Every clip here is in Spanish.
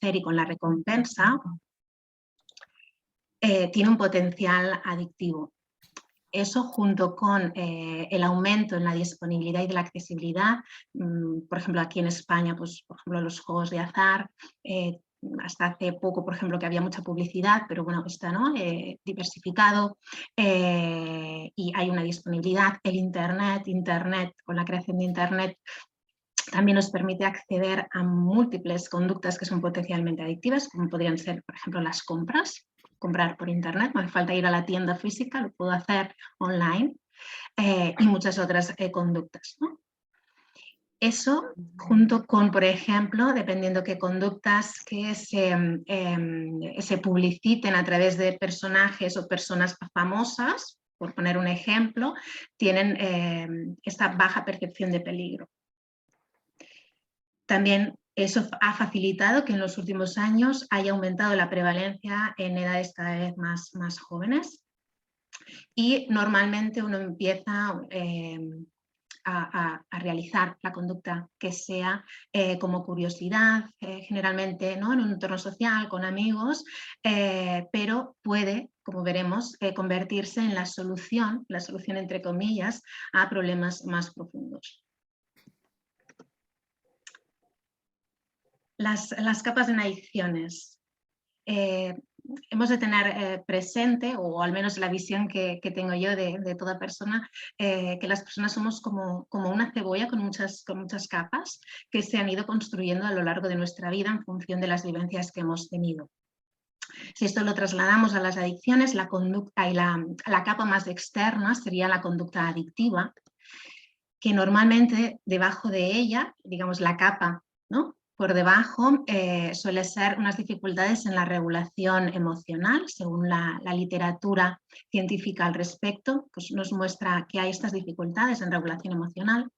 placer y con la recompensa, tiene un potencial adictivo. Eso junto con el aumento en la disponibilidad y de la accesibilidad, por ejemplo, aquí en España, pues, por ejemplo, los juegos de azar, hasta hace poco, por ejemplo, que había mucha publicidad, pero bueno, está, ¿no? Diversificado y hay una disponibilidad. El Internet, con la creación de Internet, también nos permite acceder a múltiples conductas que son potencialmente adictivas, como podrían ser, por ejemplo, las compras. Comprar por Internet, no hace falta ir a la tienda física, lo puedo hacer online, y muchas otras conductas, ¿no? Eso junto con, por ejemplo, dependiendo qué conductas que se publiciten a través de personajes o personas famosas, por poner un ejemplo, tienen esta baja percepción de peligro. También eso ha facilitado que en los últimos años haya aumentado la prevalencia en edades cada vez más jóvenes y normalmente uno empieza a realizar la conducta que sea como curiosidad, generalmente, ¿no? En un entorno social, con amigos, pero puede, como veremos, convertirse en la solución entre comillas, a problemas más profundos. Las capas en adicciones. Hemos de tener presente, o al menos la visión que tengo yo de toda persona, que las personas somos como una cebolla con muchas capas que se han ido construyendo a lo largo de nuestra vida en función de las vivencias que hemos tenido. Si esto lo trasladamos a las adicciones, la conducta y la capa más externa sería la conducta adictiva, que normalmente debajo de ella, digamos la capa, ¿no? Por debajo suele ser unas dificultades en la regulación emocional, según la literatura científica al respecto, pues nos muestra que hay estas dificultades en regulación emocional.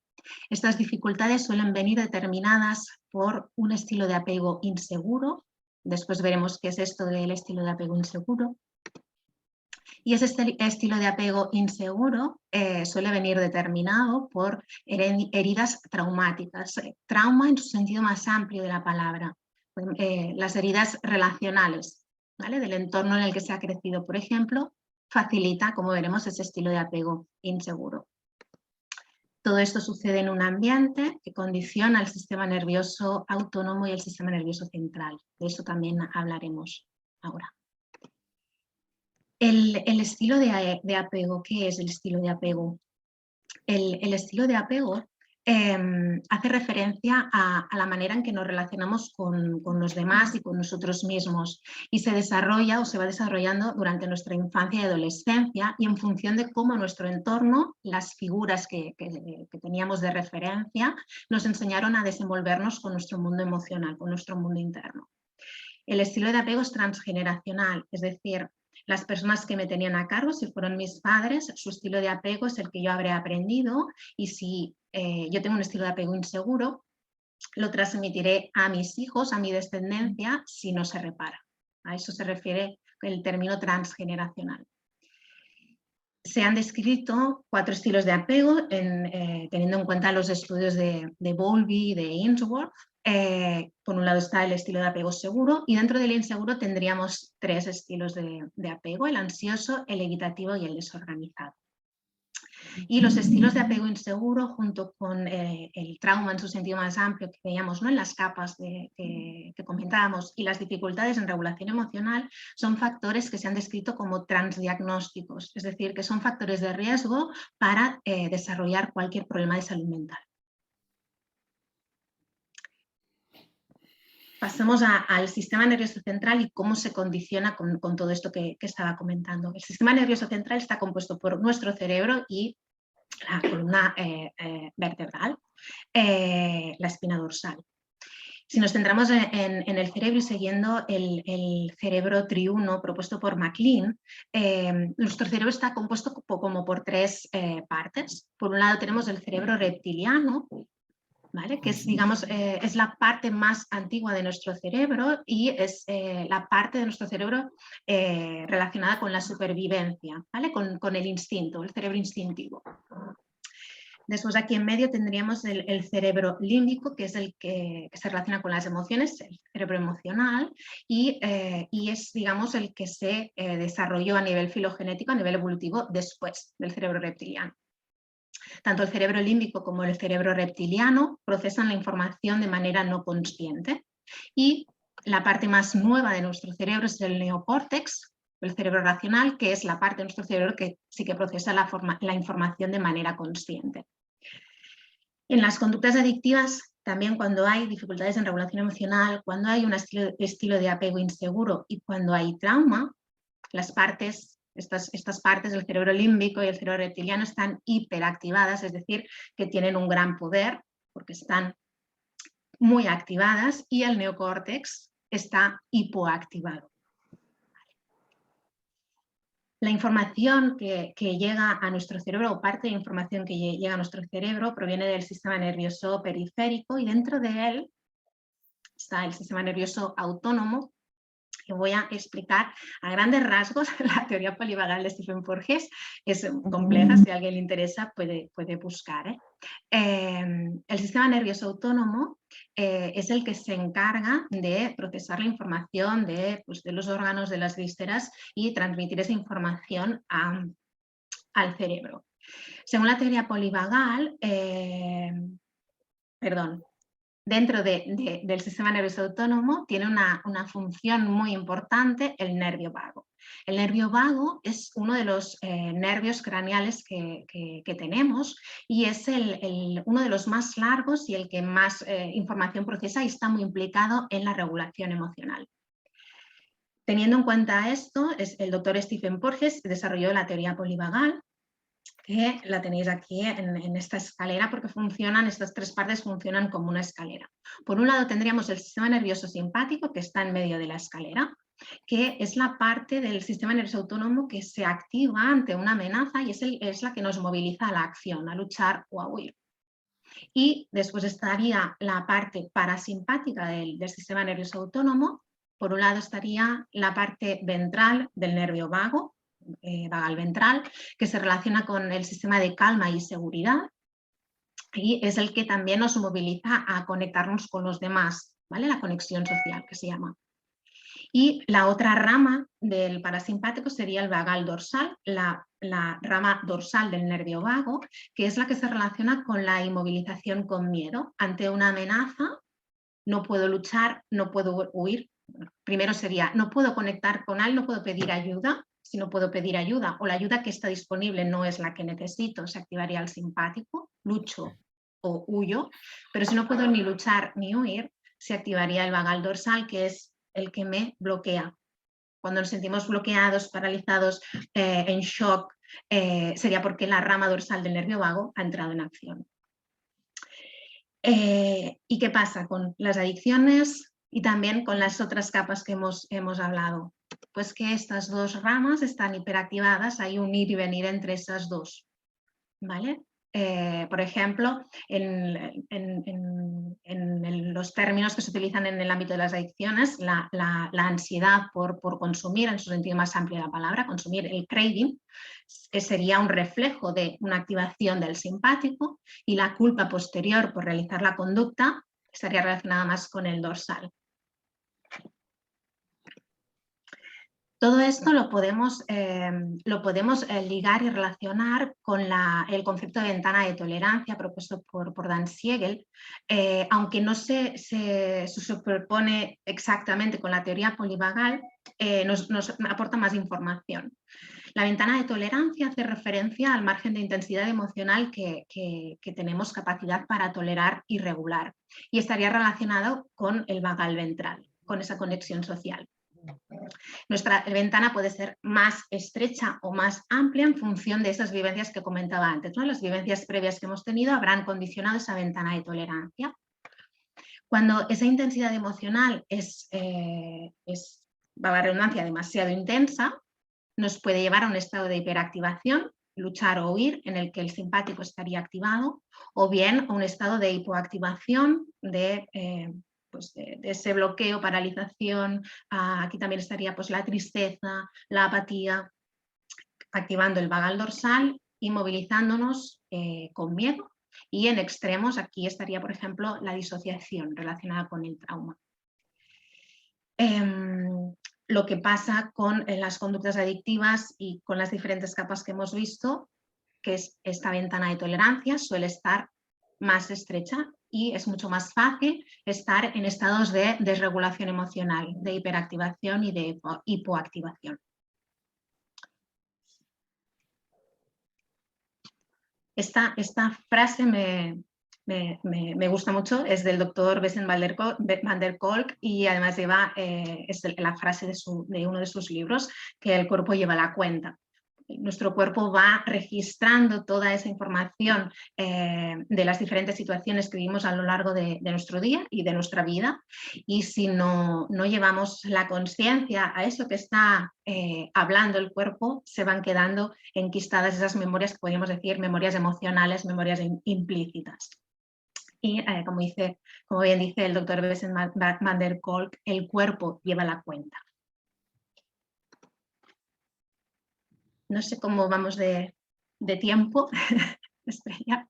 Estas dificultades suelen venir determinadas por un estilo de apego inseguro. Después veremos qué es esto del estilo de apego inseguro. Y ese estilo de apego inseguro suele venir determinado por heridas traumáticas. Trauma en su sentido más amplio de la palabra. Las heridas relacionales, ¿vale? Del entorno en el que se ha crecido, por ejemplo, facilita, como veremos, ese estilo de apego inseguro. Todo esto sucede en un ambiente que condiciona el sistema nervioso autónomo y el sistema nervioso central. De eso también hablaremos ahora. El estilo de apego, ¿qué es el estilo de apego? El estilo de apego hace referencia a la manera en que nos relacionamos con los demás y con nosotros mismos y se desarrolla o se va desarrollando durante nuestra infancia y adolescencia y en función de cómo nuestro entorno, las figuras que teníamos de referencia, nos enseñaron a desenvolvernos con nuestro mundo emocional, con nuestro mundo interno. El estilo de apego es transgeneracional, es decir, las personas que me tenían a cargo, si fueron mis padres, su estilo de apego es el que yo habré aprendido y si yo tengo un estilo de apego inseguro, lo transmitiré a mis hijos, a mi descendencia, si no se repara. A eso se refiere el término transgeneracional. Se han descrito 4 estilos de apego teniendo en cuenta los estudios de Bowlby y de Ainsworth. Por un lado está el estilo de apego seguro y dentro del inseguro tendríamos 3 estilos de apego, el ansioso, el evitativo y el desorganizado. Y los estilos de apego inseguro junto con el trauma en su sentido más amplio que veíamos, ¿no? En las capas que comentábamos y las dificultades en regulación emocional son factores que se han descrito como transdiagnósticos, es decir, que son factores de riesgo para desarrollar cualquier problema de salud mental. Pasamos al sistema nervioso central y cómo se condiciona con todo esto que estaba comentando. El sistema nervioso central está compuesto por nuestro cerebro y la columna vertebral, la espina dorsal. Si nos centramos en el cerebro y siguiendo el cerebro triuno propuesto por MacLean, nuestro cerebro está compuesto como por 3 partes. Por un lado tenemos el cerebro reptiliano, ¿vale? Que es, digamos, es la parte más antigua de nuestro cerebro y es la parte de nuestro cerebro relacionada con la supervivencia, ¿vale? Con el instinto, el cerebro instintivo. Después aquí en medio tendríamos el cerebro límbico, que es el que se relaciona con las emociones, el cerebro emocional, y es, digamos, el que se desarrolló a nivel filogenético, a nivel evolutivo, después del cerebro reptiliano. Tanto el cerebro límbico como el cerebro reptiliano procesan la información de manera no consciente, y la parte más nueva de nuestro cerebro es el neocórtex, el cerebro racional, que es la parte de nuestro cerebro que sí que procesa la información de manera consciente. En las conductas adictivas, también cuando hay dificultades en regulación emocional, cuando hay un estilo de apego inseguro y cuando hay trauma, estas partes del cerebro límbico y el cerebro reptiliano están hiperactivadas, es decir, que tienen un gran poder porque están muy activadas, y el neocórtex está hipoactivado. La información que llega a nuestro cerebro, o parte de la información que llega a nuestro cerebro, proviene del sistema nervioso periférico, y dentro de él está el sistema nervioso autónomo. Y voy a explicar a grandes rasgos la teoría polivagal de Stephen Porges. Es compleja, si a alguien le interesa puede buscar. El sistema nervioso autónomo es el que se encarga de procesar la información de los órganos, de las vísceras, y transmitir esa información al cerebro. Según la teoría polivagal, dentro del sistema nervioso autónomo tiene una función muy importante el nervio vago. El nervio vago es uno de los nervios craneales que tenemos, y es uno de los más largos y el que más información procesa, y está muy implicado en la regulación emocional. Teniendo en cuenta esto, el doctor Stephen Porges desarrolló la teoría polivagal, que la tenéis aquí en esta escalera, porque estas tres partes funcionan como una escalera. Por un lado tendríamos el sistema nervioso simpático, que está en medio de la escalera, que es la parte del sistema nervioso autónomo que se activa ante una amenaza, y es la que nos moviliza a la acción, a luchar o a huir. Y después estaría la parte parasimpática del sistema nervioso autónomo. Por un lado estaría la parte ventral del nervio vago, vagal ventral, que se relaciona con el sistema de calma y seguridad, y es el que también nos moviliza a conectarnos con los demás, ¿vale? La conexión social, que se llama. Y la otra rama del parasimpático sería el vagal dorsal, la rama dorsal del nervio vago, que es la que se relaciona con la inmovilización con miedo. Ante una amenaza, no puedo luchar, no puedo huir. Primero sería, no puedo conectar con él, no puedo pedir ayuda. Si no puedo pedir ayuda, o la ayuda que está disponible no es la que necesito, se activaría el simpático, lucho o huyo. Pero si no puedo ni luchar ni huir, se activaría el vagal dorsal, que es el que me bloquea. Cuando nos sentimos bloqueados, paralizados, en shock, sería porque la rama dorsal del nervio vago ha entrado en acción. ¿Y qué pasa con las adicciones y también con las otras capas que hemos hablado? Pues que estas dos ramas están hiperactivadas, hay un ir y venir entre esas dos, ¿vale? Por ejemplo, en los términos que se utilizan en el ámbito de las adicciones, la ansiedad por consumir, en su sentido más amplio de la palabra, consumir, el craving, sería un reflejo de una activación del simpático, y la culpa posterior por realizar la conducta estaría relacionada más con el dorsal. Todo esto lo podemos ligar y relacionar con el concepto de ventana de tolerancia propuesto por Dan Siegel, aunque no se superpone exactamente con la teoría polivagal, nos aporta más información. La ventana de tolerancia hace referencia al margen de intensidad emocional que tenemos capacidad para tolerar y regular, y estaría relacionado con el vagal ventral, con esa conexión social. Nuestra ventana puede ser más estrecha o más amplia en función de esas vivencias que comentaba antes, ¿no? Las vivencias previas que hemos tenido habrán condicionado esa ventana de tolerancia. Cuando esa intensidad emocional es va a la redundancia, demasiado intensa, nos puede llevar a un estado de hiperactivación, luchar o huir, en el que el simpático estaría activado, o bien a un estado de hipoactivación, de ese bloqueo, paralización. Aquí también estaría pues la tristeza, la apatía, activando el vagal dorsal y movilizándonos con miedo Y en extremos, aquí estaría, por ejemplo, la disociación relacionada con el trauma. Lo que pasa con las conductas adictivas y con las diferentes capas que hemos visto, que es esta ventana de tolerancia, suele estar más estrecha y es mucho más fácil estar en estados de desregulación emocional, de hiperactivación y de hipoactivación. Esta frase me gusta mucho, es del doctor Bessem van der Kolk y además es la frase de uno de sus libros, que el cuerpo lleva la cuenta. Nuestro cuerpo va registrando toda esa información de las diferentes situaciones que vivimos a lo largo de nuestro día y de nuestra vida, y si no llevamos la conciencia a eso que está hablando el cuerpo, se van quedando enquistadas esas memorias que podríamos decir memorias emocionales, memorias implícitas. Y como bien dice el doctor Bessem van der Kolk, el cuerpo lleva la cuenta. No sé cómo vamos de tiempo, Estrella.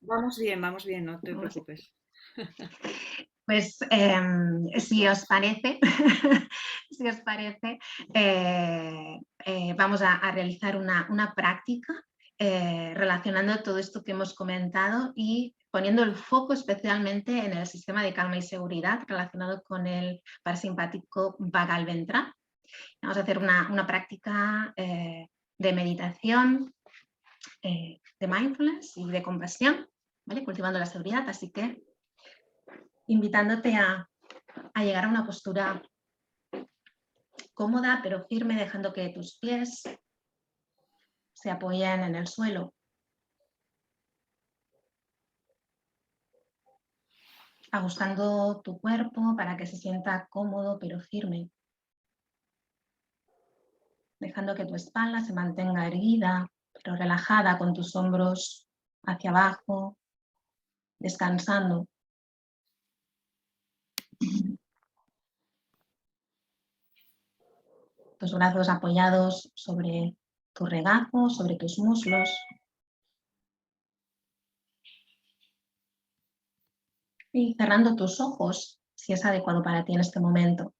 Vamos bien, no te preocupes. Pues si os parece, vamos a realizar una práctica relacionando todo esto que hemos comentado y poniendo el foco especialmente en el sistema de calma y seguridad relacionado con el parasimpático vagal ventral. Vamos a hacer una práctica de meditación, de mindfulness y de compasión, ¿vale? Cultivando la seguridad, así que invitándote a llegar a una postura cómoda pero firme, dejando que tus pies se apoyen en el suelo. Ajustando tu cuerpo para que se sienta cómodo pero firme. Dejando que tu espalda se mantenga erguida pero relajada, con tus hombros hacia abajo, descansando. Tus brazos apoyados sobre tu regazo, sobre tus muslos. Y cerrando tus ojos, si es adecuado para ti en este momento.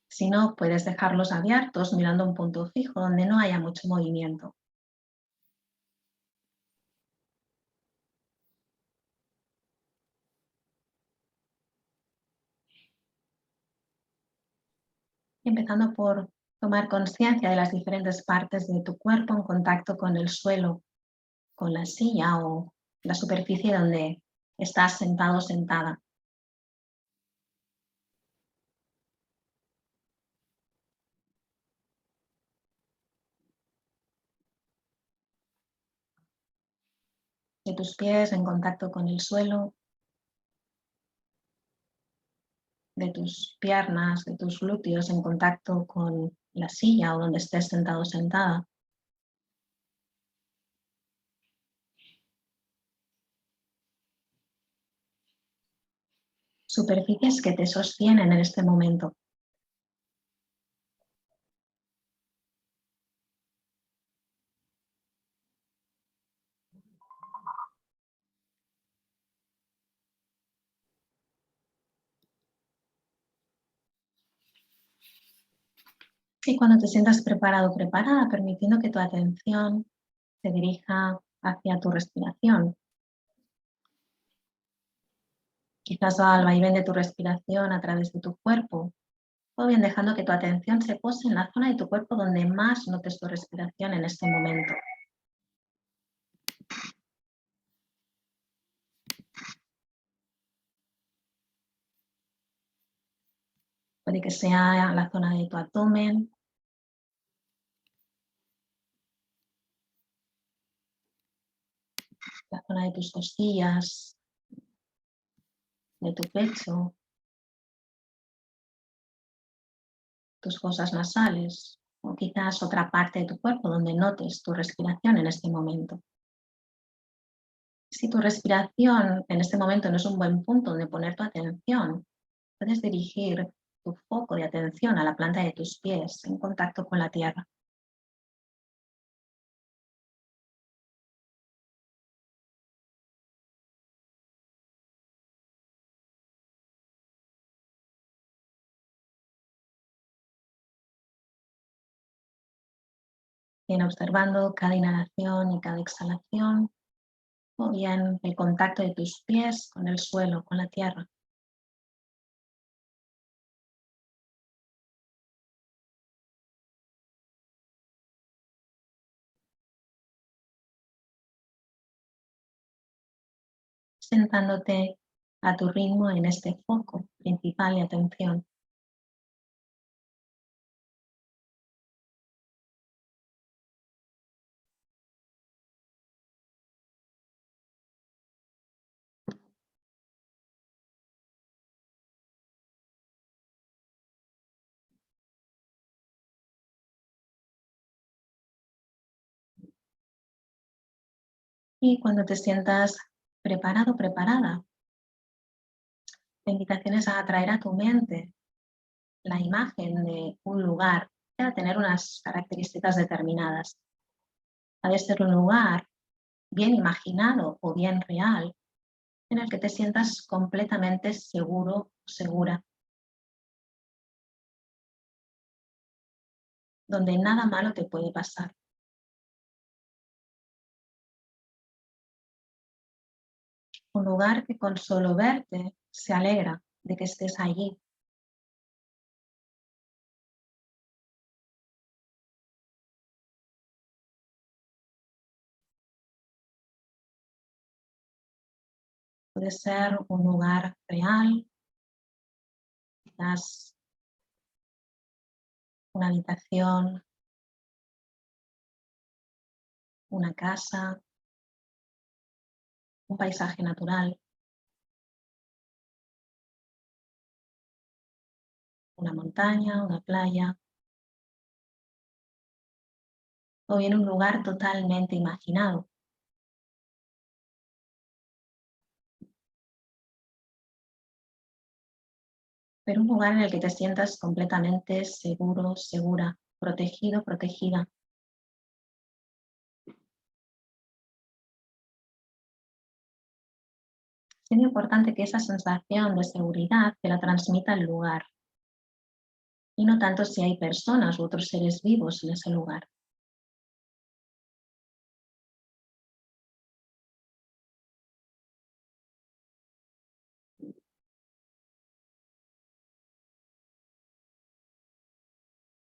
Si no, puedes dejarlos abiertos mirando un punto fijo donde no haya mucho movimiento. Empezando por tomar conciencia de las diferentes partes de tu cuerpo en contacto con el suelo, con la silla o la superficie donde estás sentado o sentada. De tus pies en contacto con el suelo, de tus piernas, de tus glúteos en contacto con la silla o donde estés sentado o sentada. Superficies que te sostienen en este momento. Y cuando te sientas preparado o preparada, permitiendo que tu atención se dirija hacia tu respiración. Quizás va al vaivén de tu respiración a través de tu cuerpo, o bien dejando que tu atención se pose en la zona de tu cuerpo donde más notes tu respiración en este momento. Puede que sea la zona de tu abdomen, la zona de tus costillas, de tu pecho, tus fosas nasales, o quizás otra parte de tu cuerpo donde notes tu respiración en este momento. Si tu respiración en este momento no es un buen punto donde poner tu atención, puedes dirigir tu foco de atención a la planta de tus pies en contacto con la tierra. bien observando cada inhalación y cada exhalación, o bien el contacto de tus pies con el suelo, con la tierra. Sentándote a tu ritmo en este foco principal de atención. Y cuando te sientas preparado, preparada, la invitación es a atraer a tu mente la imagen de un lugar que va a tener unas características determinadas. Ha de ser un lugar bien imaginado o bien real en el que te sientas completamente seguro o segura, donde nada malo te puede pasar. Un lugar que con solo verte se alegra de que estés allí. Puede ser un lugar real, quizás una habitación, una casa, un paisaje natural, una montaña, una playa, o bien un lugar totalmente imaginado. Pero un lugar en el que te sientas completamente seguro, segura, protegido, protegida. Es muy importante que esa sensación de seguridad te la transmita el lugar y no tanto si hay personas u otros seres vivos en ese lugar.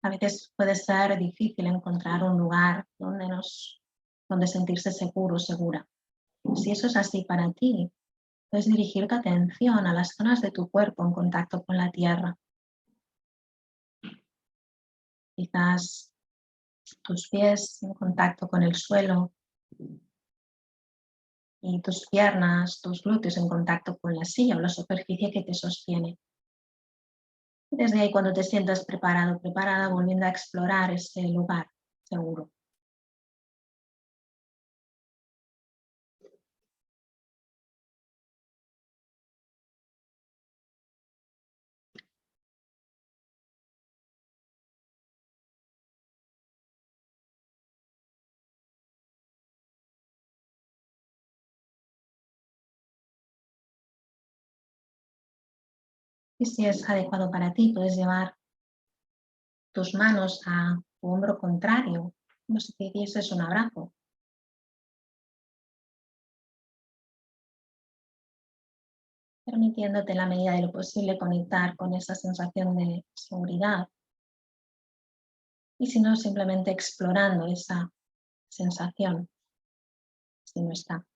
A veces puede ser difícil encontrar un lugar donde sentirse seguro o segura. Si eso es así para ti, puedes dirigir tu atención a las zonas de tu cuerpo en contacto con la tierra. Quizás tus pies en contacto con el suelo y tus piernas, tus glúteos en contacto con la silla o la superficie que te sostiene. Y desde ahí, cuando te sientas preparado, preparada, volviendo a explorar ese lugar seguro. Y si es adecuado para ti, puedes llevar tus manos a tu hombro contrario, como si te dieses un abrazo. Permitiéndote en la medida de lo posible conectar con esa sensación de seguridad. Y si no, simplemente explorando esa sensación, si no está.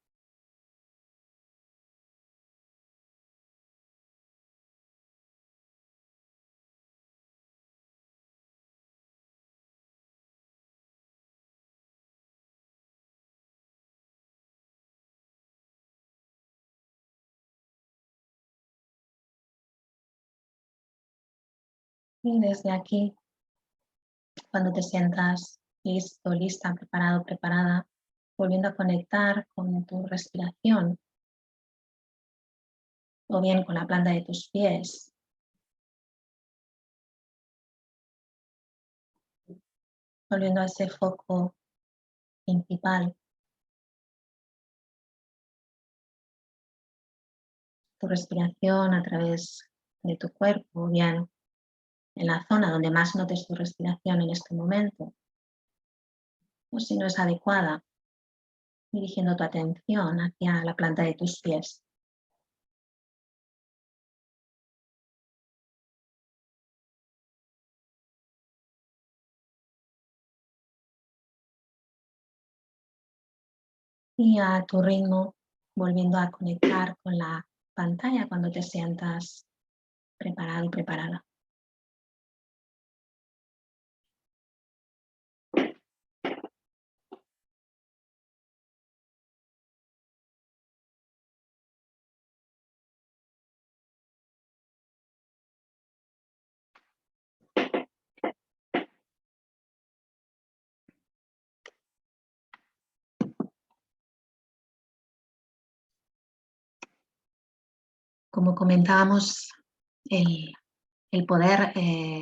Y desde aquí, cuando te sientas listo, lista, preparado, preparada, volviendo a conectar con tu respiración o bien con la planta de tus pies, volviendo a ese foco principal, tu respiración a través de tu cuerpo, o bien en la zona donde más notes tu respiración en este momento. o si no es adecuada, dirigiendo tu atención hacia la planta de tus pies. Y a tu ritmo, volviendo a conectar con la pantalla cuando te sientas preparado y preparada. Como comentábamos, el poder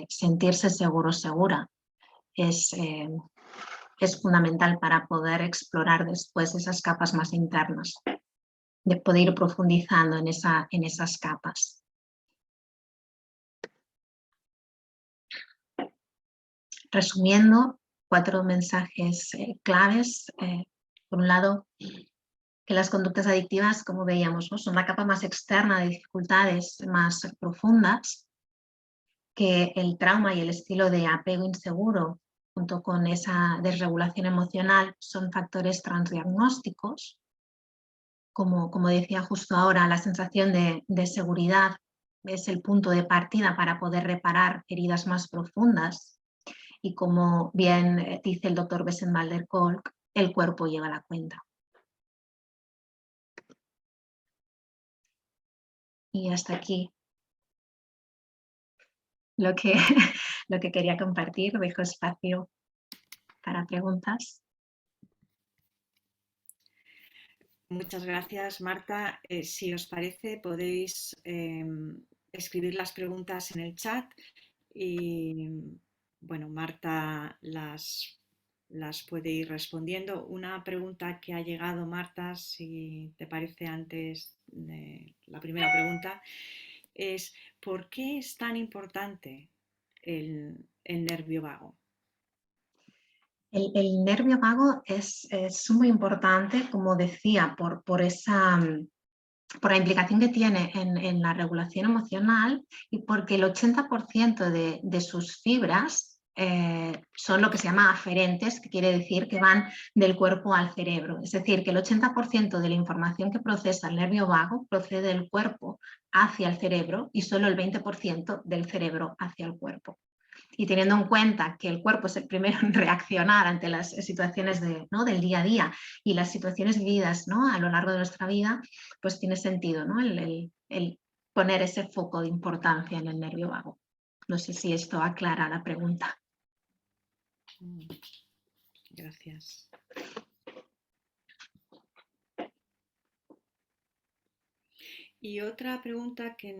sentirse seguro o segura es fundamental para poder explorar después esas capas más internas, de poder ir profundizando en esas capas. Resumiendo, 4 mensajes claves. Por un lado, que las conductas adictivas, como veíamos, ¿no?, son la capa más externa de dificultades más profundas, que el trauma y el estilo de apego inseguro, junto con esa desregulación emocional, son factores transdiagnósticos. Como decía justo ahora, la sensación de seguridad es el punto de partida para poder reparar heridas más profundas. Y como bien dice el doctor Bessent-van-der-Kolk, el cuerpo lleva la cuenta. Y hasta aquí lo que, lo que quería compartir. Dejo espacio para preguntas. Muchas gracias, Marta. Si os parece, podéis escribir las preguntas en el chat y, bueno, Marta las puede ir respondiendo. Una pregunta que ha llegado, Marta, si te parece, antes de la primera pregunta, es ¿por qué es tan importante el nervio vago? El nervio vago es muy importante, como decía, por la implicación que tiene en la regulación emocional, y porque el 80% de sus fibras son lo que se llama aferentes, que quiere decir que van del cuerpo al cerebro. Es decir, que el 80% de la información que procesa el nervio vago procede del cuerpo hacia el cerebro y solo el 20% del cerebro hacia el cuerpo. Y teniendo en cuenta que el cuerpo es el primero en reaccionar ante las situaciones del día a día y las situaciones vividas, ¿no?, a lo largo de nuestra vida, pues tiene sentido, ¿no?, el poner ese foco de importancia en el nervio vago. No sé si esto aclara la pregunta. Gracias. Y otra pregunta que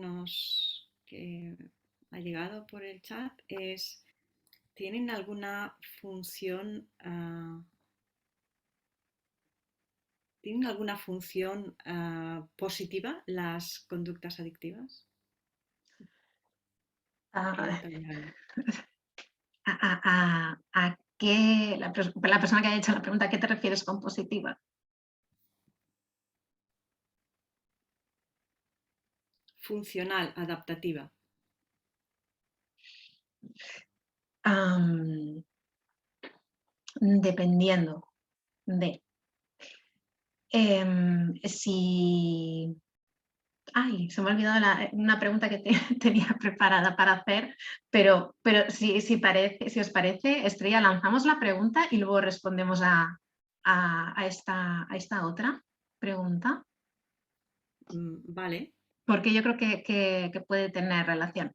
ha llegado por el chat es, ¿tienen alguna función positiva las conductas adictivas? La persona que ha hecho la pregunta, ¿a qué te refieres con positiva? Funcional, adaptativa. Dependiendo de si... Ay, se me ha olvidado una pregunta que tenía preparada para hacer, pero si os parece, Estrella, lanzamos la pregunta y luego respondemos a esta otra pregunta. Vale. Porque yo creo que puede tener relación.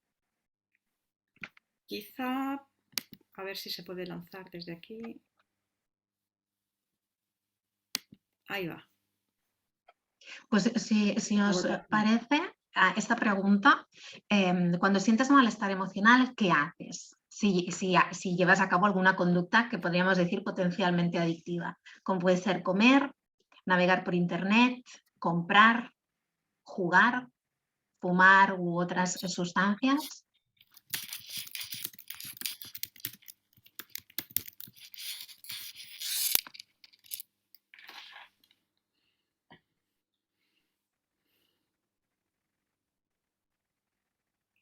Quizá, a ver si se puede lanzar desde aquí. Ahí va. Pues si os parece, esta pregunta, cuando sientes malestar emocional, ¿qué haces? Si llevas a cabo alguna conducta que podríamos decir potencialmente adictiva, como puede ser comer, navegar por internet, comprar, jugar, fumar u otras sustancias.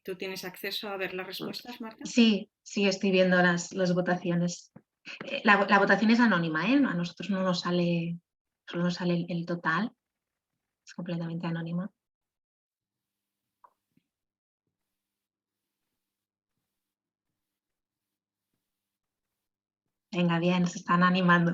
¿Tú tienes acceso a ver las respuestas, Marta? Sí, sí, estoy viendo las votaciones. La votación es anónima, ¿eh? A nosotros no nos sale, solo nos sale el total. Es completamente anónima. Venga, bien, se están animando.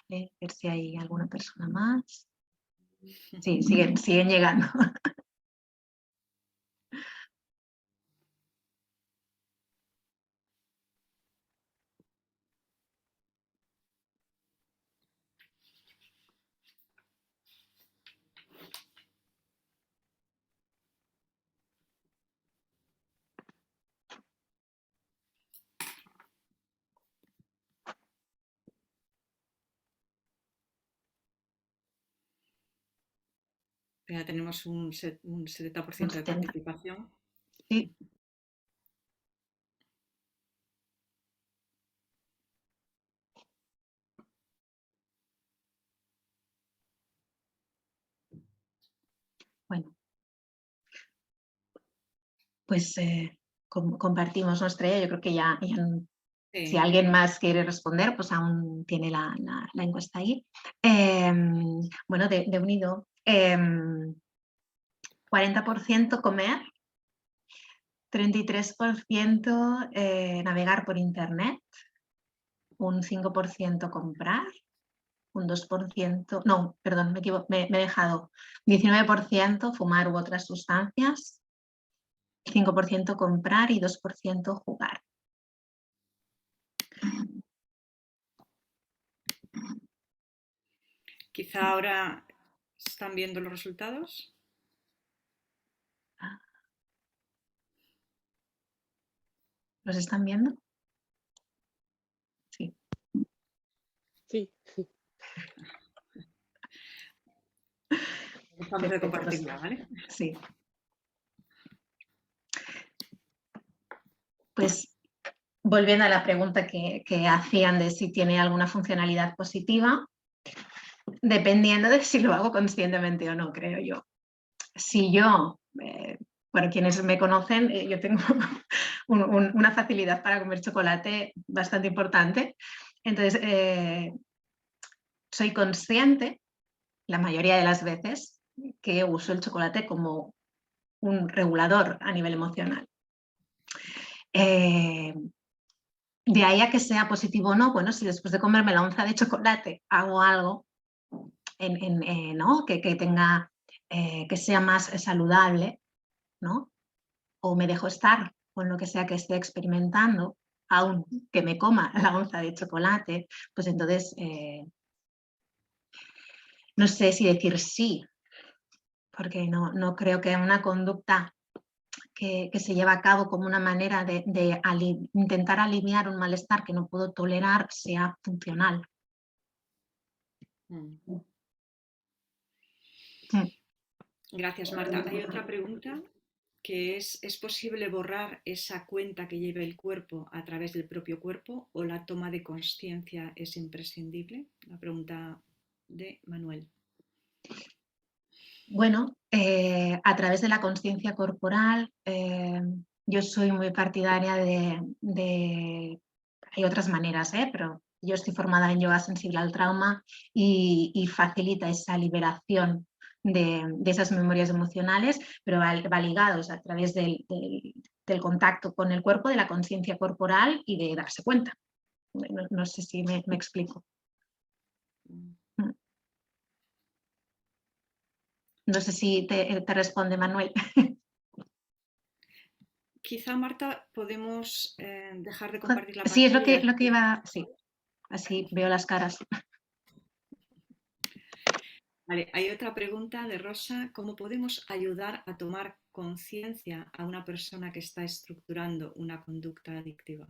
Vale, a ver si hay alguna persona más. Sí, siguen llegando. Ya tenemos un 70% de 70. participación. Sí. Bueno, pues compartimos nuestra idea. Yo creo que ya Sí. si alguien más quiere responder, pues aún tiene la encuesta ahí. Bueno, de unido, 40% comer, 33% navegar por internet, un 5% comprar, un 2%, no, perdón, me he dejado, 19% fumar u otras sustancias, 5% comprar y 2% jugar. Quizá ahora están viendo los resultados. ¿Los están viendo? Sí. Sí. Vamos a compartirla, ¿vale? Sí. Pues volviendo a la pregunta que hacían de si tiene alguna funcionalidad positiva, dependiendo de si lo hago conscientemente o no, creo yo. Si yo, bueno, quienes me conocen, yo tengo una facilidad para comer chocolate bastante importante. Entonces, soy consciente, la mayoría de las veces, que uso el chocolate como un regulador a nivel emocional. De ahí a que sea positivo o no, bueno, si después de comerme la onza de chocolate hago algo ¿no? que tenga, que sea más saludable, ¿no? O me dejo estar con lo que sea que esté experimentando, aun que me coma la onza de chocolate, pues entonces no sé si decir sí, porque no creo que una conducta que se lleva a cabo como una manera de intentar aliviar un malestar que no puedo tolerar sea funcional. Gracias, Marta. Hay otra pregunta que ¿es posible borrar esa cuenta que lleva el cuerpo a través del propio cuerpo o la toma de conciencia es imprescindible? La pregunta de Manuel. Bueno, a través de la conciencia corporal, yo soy muy partidaria hay otras maneras, pero yo estoy formada en yoga sensible al trauma y facilita esa liberación de esas memorias emocionales, pero va ligados a través del contacto con el cuerpo, de la conciencia corporal y de darse cuenta. No sé si me explico. No sé si te responde Manuel. Quizá, Marta, podemos dejar de compartir la Sí, es pantalla. lo que iba, sí, así veo las caras. Vale, hay otra pregunta de Rosa. ¿Cómo podemos ayudar a tomar conciencia a una persona que está estructurando una conducta adictiva?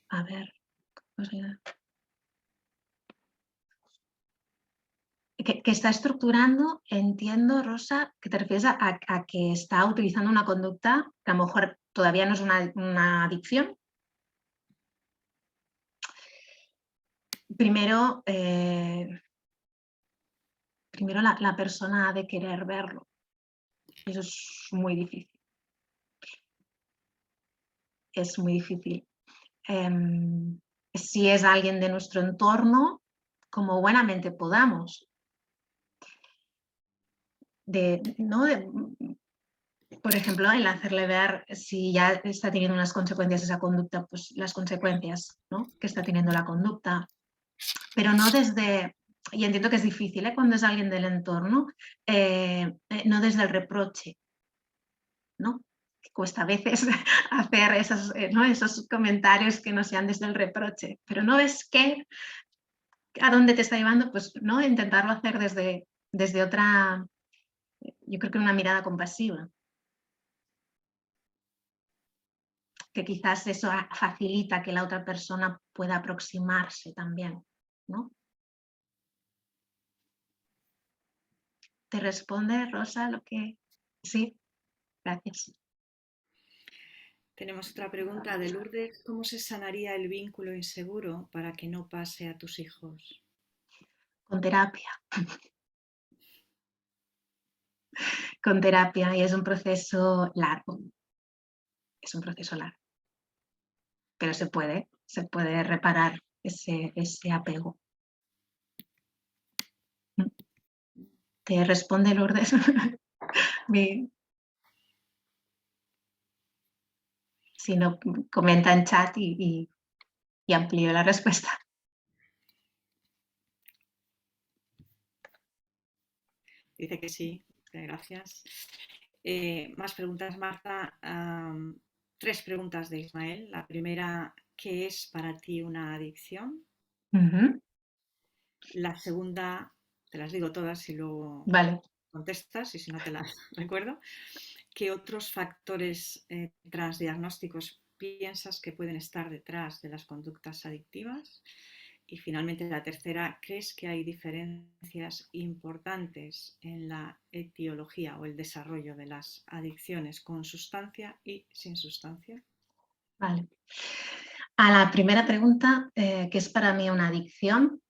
A ver, que está estructurando, entiendo, Rosa, que te refieres a que está utilizando una conducta que a lo mejor todavía no es una adicción. Primero, la persona ha de querer verlo. Eso es muy difícil. Es muy difícil. Si es alguien de nuestro entorno, como buenamente podamos. Por ejemplo, el hacerle ver si ya está teniendo unas consecuencias esa conducta, pues las consecuencias, ¿no?, que está teniendo la conducta. Pero no desde, y entiendo que es difícil, ¿eh?, cuando es alguien del entorno, no desde el reproche, ¿no? Que cuesta a veces hacer esos comentarios que no sean desde el reproche. Pero no ves a dónde te está llevando, pues no, intentarlo hacer desde otra, yo creo que una mirada compasiva. Que quizás eso facilita que la otra persona pueda aproximarse también, ¿no? ¿Te responde, Rosa, lo que...? Sí, gracias. Tenemos otra pregunta de Lourdes. ¿Cómo se sanaría el vínculo inseguro para que no pase a tus hijos? Con terapia. Con terapia, y es un proceso largo. Es un proceso largo. Pero se puede reparar ese apego. ¿Te responde, Lourdes? Si no, comenta en chat y amplío la respuesta. Dice que sí, gracias. Más preguntas, Marta. 3 preguntas de Ismael. La primera, ¿qué es para ti una adicción? La segunda, te las digo todas y luego Vale. contestas, y si no te las recuerdo. ¿Qué otros factores transdiagnósticos piensas que pueden estar detrás de las conductas adictivas? Y finalmente la tercera, ¿crees que hay diferencias importantes en la etiología o el desarrollo de las adicciones con sustancia y sin sustancia? Vale. A la primera pregunta, ¿qué es para mí una adicción?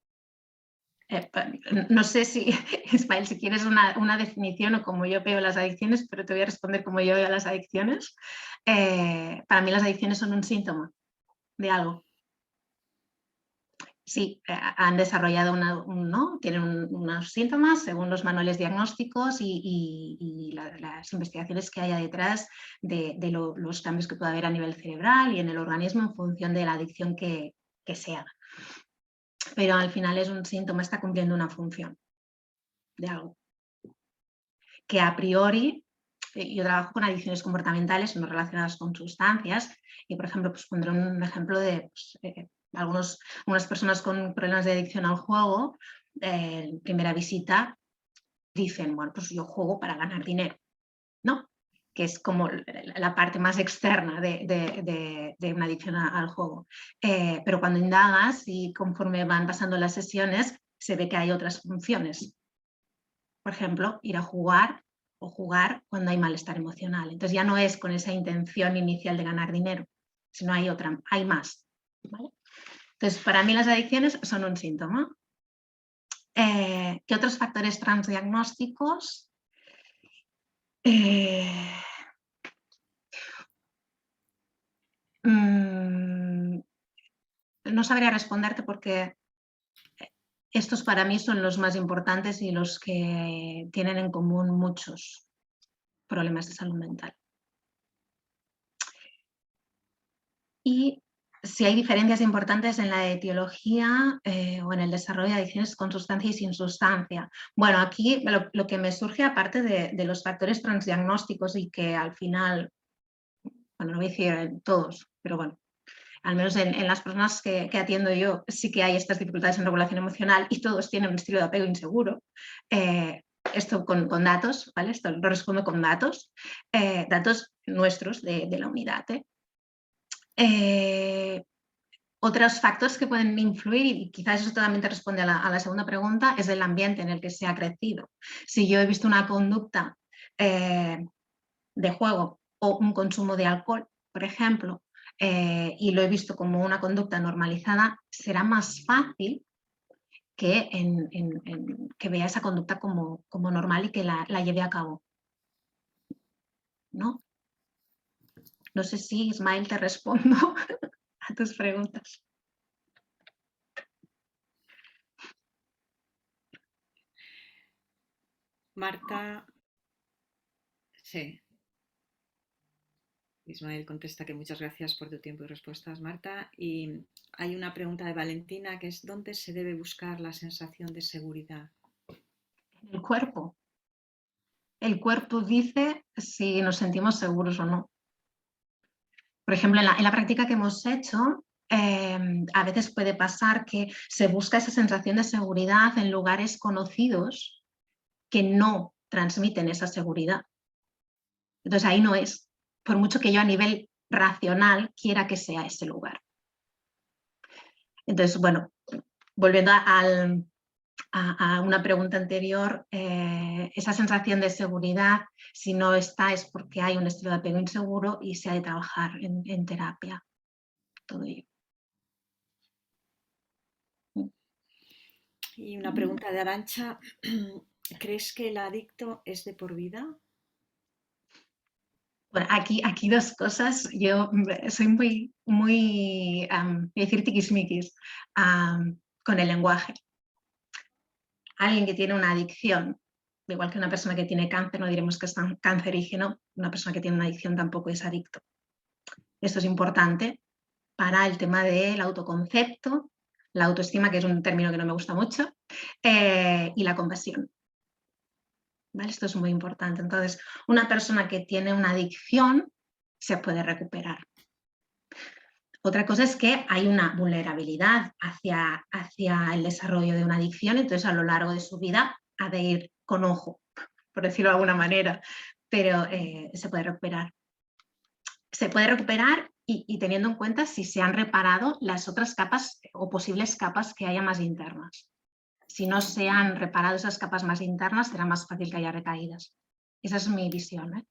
No sé si, Ismael, si quieres una definición o como yo veo las adicciones, pero te voy a responder como yo veo las adicciones. Para mí las adicciones son un síntoma de algo. Sí, han desarrollado tienen unos síntomas según los manuales diagnósticos y las investigaciones que haya detrás de los cambios que pueda haber a nivel cerebral y en el organismo en función de la adicción que se haga. Pero al final es un síntoma, está cumpliendo una función de algo. Que a priori, yo trabajo con adicciones comportamentales no relacionadas con sustancias y, por ejemplo, pues pondré un ejemplo de algunas personas con problemas de adicción al juego, en primera visita dicen, bueno, pues yo juego para ganar dinero, ¿no? Que es como la parte más externa de una adicción al juego. Pero cuando indagas y conforme van pasando las sesiones, se ve que hay otras funciones. Por ejemplo, ir a jugar o jugar cuando hay malestar emocional. Entonces ya no es con esa intención inicial de ganar dinero, sino hay otra, hay más. ¿Vale? Entonces, para mí las adicciones son un síntoma. ¿Qué otros factores transdiagnósticos? No sabría responderte porque estos para mí son los más importantes y los que tienen en común muchos problemas de salud mental. Y si hay diferencias importantes en la etiología o en el desarrollo de adicciones con sustancia y sin sustancia. Bueno, aquí lo que me surge, aparte de los factores transdiagnósticos y que al final, bueno, no voy a decir todos, pero bueno, al menos en las personas que atiendo yo, sí que hay estas dificultades en regulación emocional y todos tienen un estilo de apego inseguro. Esto con datos, ¿vale? Esto lo respondo con datos, datos nuestros de la unidad. Otros factores que pueden influir, y quizás eso totalmente responde a la segunda pregunta, es el ambiente en el que se ha crecido. Si yo he visto una conducta de juego o un consumo de alcohol, por ejemplo, y lo he visto como una conducta normalizada, será más fácil que, que vea esa conducta como normal y que la lleve a cabo. ¿No? No sé si, Ismael, te respondo a tus preguntas. Marta, sí. Ismael contesta que muchas gracias por tu tiempo y respuestas, Marta. Y hay una pregunta de Valentina que es ¿dónde se debe buscar la sensación de seguridad? El cuerpo. El cuerpo dice si nos sentimos seguros o no. Por ejemplo, en la práctica que hemos hecho, a veces puede pasar que se busca esa sensación de seguridad en lugares conocidos que no transmiten esa seguridad. Entonces ahí no es, por mucho que yo a nivel racional quiera que sea ese lugar. Entonces, bueno, volviendo a una pregunta anterior, esa sensación de seguridad, si no está, es porque hay un estilo de apego inseguro y se ha de trabajar en terapia. Todo ello. Y una pregunta de Arantxa, ¿crees que el adicto es de por vida? Bueno, aquí dos cosas. Yo soy muy voy a decir tiquismiquis con el lenguaje. Alguien que tiene una adicción, igual que una persona que tiene cáncer, no diremos que es cancerígeno, una persona que tiene una adicción tampoco es adicto. Esto es importante para el tema del autoconcepto, la autoestima, que es un término que no me gusta mucho, y la compasión. ¿Vale? Esto es muy importante. Entonces, una persona que tiene una adicción se puede recuperar. Otra cosa es que hay una vulnerabilidad hacia el desarrollo de una adicción, entonces a lo largo de su vida ha de ir con ojo, por decirlo de alguna manera, pero se puede recuperar. Se puede recuperar y teniendo en cuenta si se han reparado las otras capas o posibles capas que haya más internas. Si no se han reparado esas capas más internas, será más fácil que haya recaídas. Esa es mi visión, ¿eh?